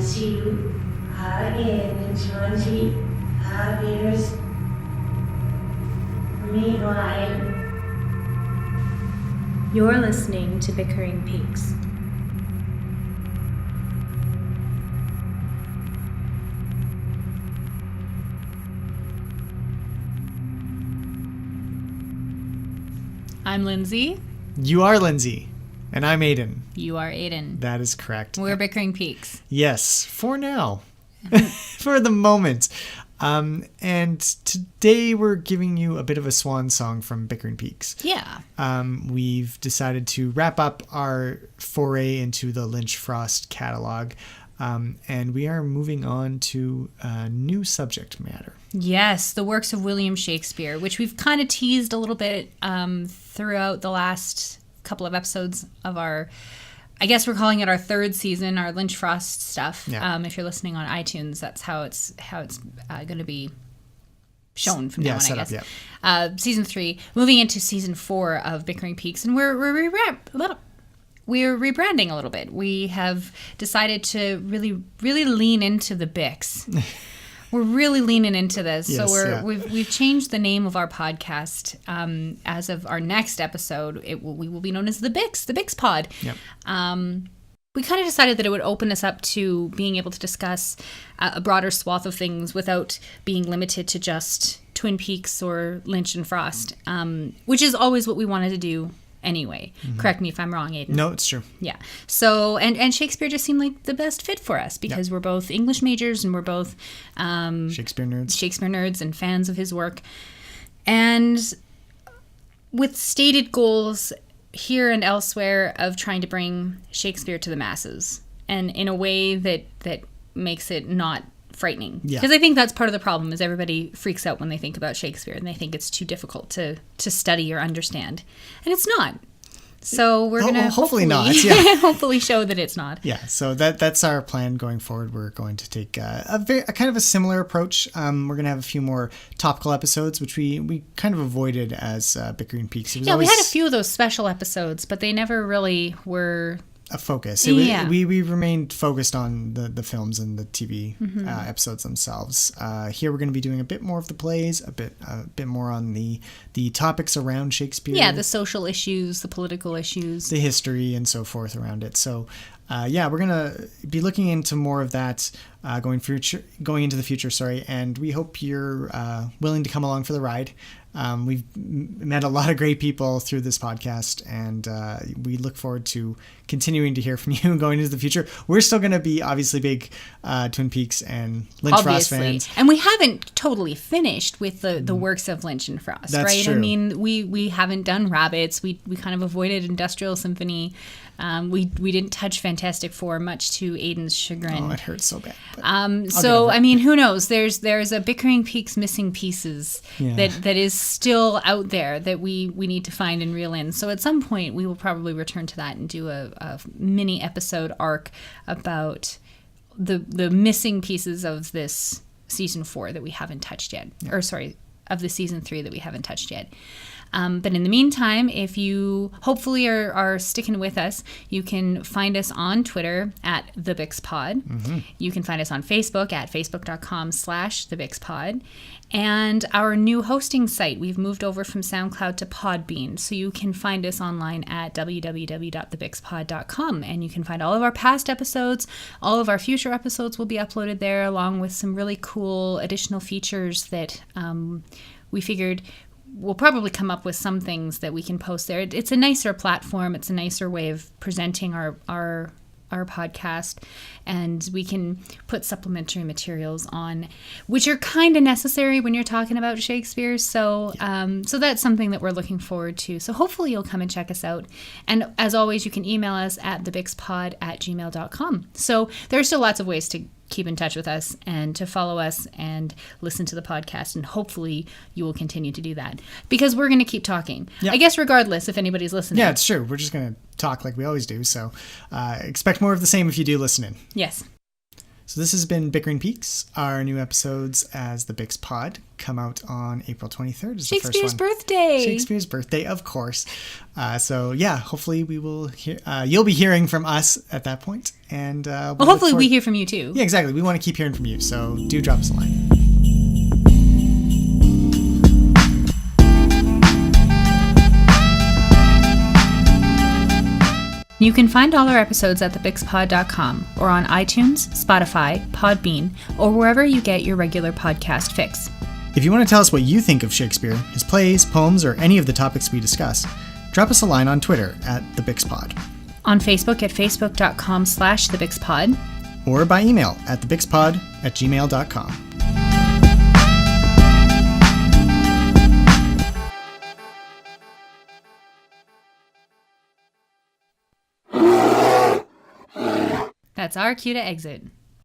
You're listening to Bickering Peaks. I'm Lindsay. You are Lindsay. And I'm Aiden. You are Aiden. That is correct. We're Bickering Peaks. Yes, for now. For the moment. And today we're giving you a bit of a swan song from Bickering Peaks. Yeah. We've decided to wrap up our foray into the Lynch Frost catalog. And we are moving on to a new subject matter. Yes, the works of William Shakespeare, which we've kind of teased a little bit throughout the last couple of episodes of our, I guess we're calling it our third season, our Lynch Frost stuff. Yeah. If you're listening on iTunes, that's how it's going to be shown from now on, I guess. Up, yeah. Season 3, moving into season 4 of Bickering Peaks, and we're rebranding a little bit. We have decided to really lean into the Bicks. We're really leaning into this. Yes, so we've changed the name of our podcast. As of our next episode, we will be known as the Bicks Pod. Yep. We kind of decided that it would open us up to being able to discuss a broader swath of things without being limited to just Twin Peaks or Lynch and Frost, which is always what we wanted to do anyway. Mm-hmm. Correct me if I'm wrong, Aiden. No, it's true. Yeah. So, and Shakespeare just seemed like the best fit for us because we're both English majors and we're both Shakespeare nerds and fans of his work. And with stated goals here and elsewhere of trying to bring Shakespeare to the masses and in a way that makes it not frightening. Because I think that's part of the problem is everybody freaks out when they think about Shakespeare and they think it's too difficult to study or understand. And it's not. So we're going to hopefully not. Yeah. Hopefully show that it's not. Yeah. So that's our plan going forward. We're going to take a kind of a similar approach. We're going to have a few more topical episodes, which we kind of avoided as Bickering Peaks. We had a few of those special episodes, but they never really were a focus. We remained focused on the films and the TV episodes themselves. Here we're going to be doing a bit more of the plays, a bit more on the topics around Shakespeare. Yeah, the social issues, the political issues, the history and so forth around it. So we're going to be looking into more of that going into the future, and we hope you're willing to come along for the ride. We've met a lot of great people through this podcast, and we look forward to continuing to hear from you going into the future. We're still going to be obviously big Twin Peaks and Lynch Frost fans. And we haven't totally finished with the works of Lynch and Frost, That's right? True. I mean, we haven't done Rabbits. We kind of avoided Industrial Symphony. We didn't touch Fantastic Four, much to Aiden's chagrin. Oh, it hurts so bad. I mean, who knows? There's a Bickering Peaks missing pieces that is still out there that we need to find and reel in. So at some point we will probably return to that and do a mini episode arc about the missing pieces of this season 4 that we haven't touched yet. Yeah. Or sorry, of the season 3 that we haven't touched yet. But in the meantime, if you hopefully are sticking with us, you can find us on Twitter at TheBixPod. Mm-hmm. You can find us on Facebook at facebook.com/TheBixPod. And our new hosting site, we've moved over from SoundCloud to Podbean. So you can find us online at www.thebixpod.com. And you can find all of our past episodes. All of our future episodes will be uploaded there, along with some really cool additional features that we figured we'll probably come up with some things that we can post there. It's a nicer platform. It's a nicer way of presenting our podcast, and we can put supplementary materials on, which are kind of necessary when you're talking about Shakespeare. So, so that's something that we're looking forward to. So hopefully you'll come and check us out. And as always, you can email us at thebixpod@gmail.com. So there are still lots of ways to keep in touch with us and to follow us and listen to the podcast, and hopefully you will continue to do that because we're going to keep talking. Yep. I guess regardless if anybody's listening. Yeah, it's true. We're just going to talk like we always do. So expect more of the same if you do listen in. Yes. So this has been Bickering Peaks. Our new episodes as the Bix Pod come out on April 23rd. Is the first Shakespeare's one. birthday. Shakespeare's birthday, of course. So yeah, hopefully we will hear. You'll be hearing from us at that point, and well, hopefully we hear from you too. Yeah, exactly. We want to keep hearing from you, so do drop us a line. You can find all our episodes at thebixpod.com or on iTunes, Spotify, Podbean, or wherever you get your regular podcast fix. If you want to tell us what you think of Shakespeare, his plays, poems, or any of the topics we discuss, drop us a line on Twitter at thebixpod. On Facebook at facebook.com/thebixpod. Or by email at thebixpod@gmail.com. That's our cue to exit.